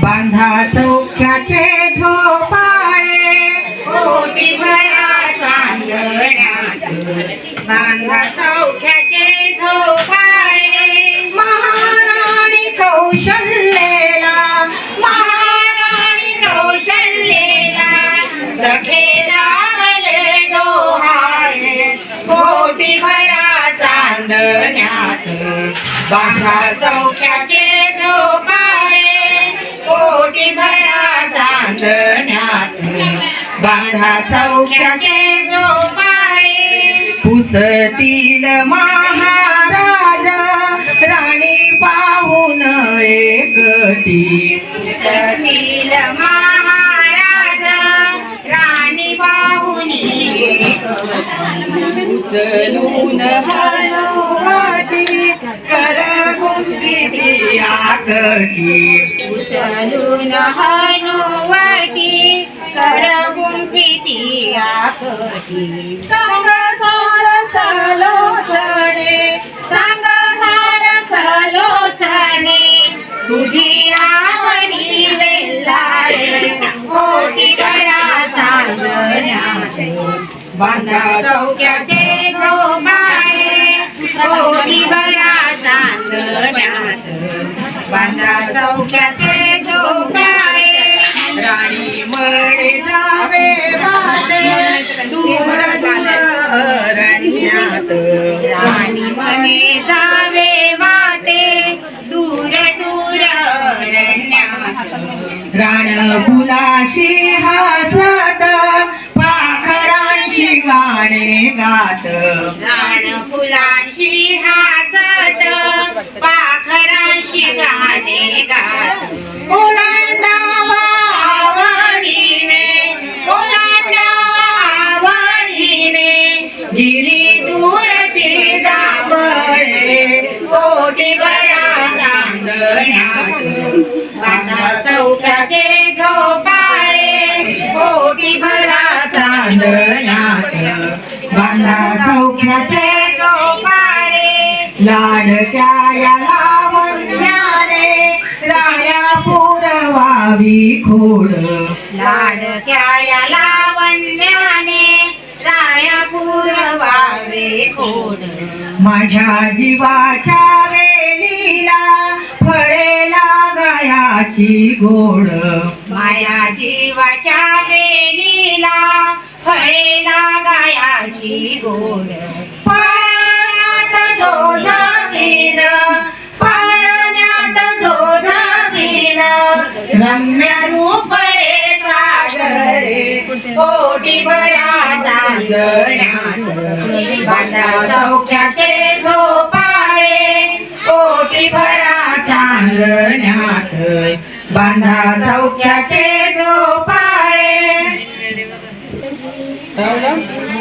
बांधा सौख्याचे झोपाळे पोटी भरा चांदण्यात बांधा सौख्याचे झोपाळे महाराणी कौशल्येला सखे लागले डोहाळे पोटी भरा चांदण्यात बांधा सौख्याचे झोपाळे पोटी भरा चांदण्यात बांधा सौख्याचे झोपाळे पुसतील महाराज राणी पाहून एकटी पुसतील महाराज राणी पाहुनी एकटी उचलून हनुवाटी कर गुंफिती आकटी उचलून हनुवटी कर गुंफिती आकटी संग सारस लोचणे सांग सारस लोचणे तुझी आवडी वेल्हाळे पोटी भरा चांदण्यात बांधा सौख्याचे झोपाळे पोटी भरा चांदण्यात बांधा सौख्याचे झोपाळे राणी मळे जावे वाटे दूर दूर अरण्यात राणी म्हणे जावे वाटे दूर दूर अरण्यात राण फुलाशी हसत पाखरांची गाणे गात रान फुलांशी हसत पाखरांशी गाणे गात ओलांडावा आवडीने गिरी दूरची जांभळे पोटी भरा चांदण्यात बांधा सौख्याचे झोपाळे पोटी भरा चांदण्यात बांधा सौख्याचे झोपाळे लाडक्या या लावण्याने राया पुरवावी खोड लाडक्या या लावण्याने राया पुरवावे खोड माझ्या जीवाच्या वेलीला फळे लागायाची गोड माया जीवाच्या वेलीला फळे लागायाची गोड पाळण्यात जो जमीन रम्य रूपळे सागरे पोटी भरा चांदण्यात बांधा सौख्याचे झोपाळे पोटी भरा चांदण्यात बांधा सौख्याचे झोपाळे चांदण्यात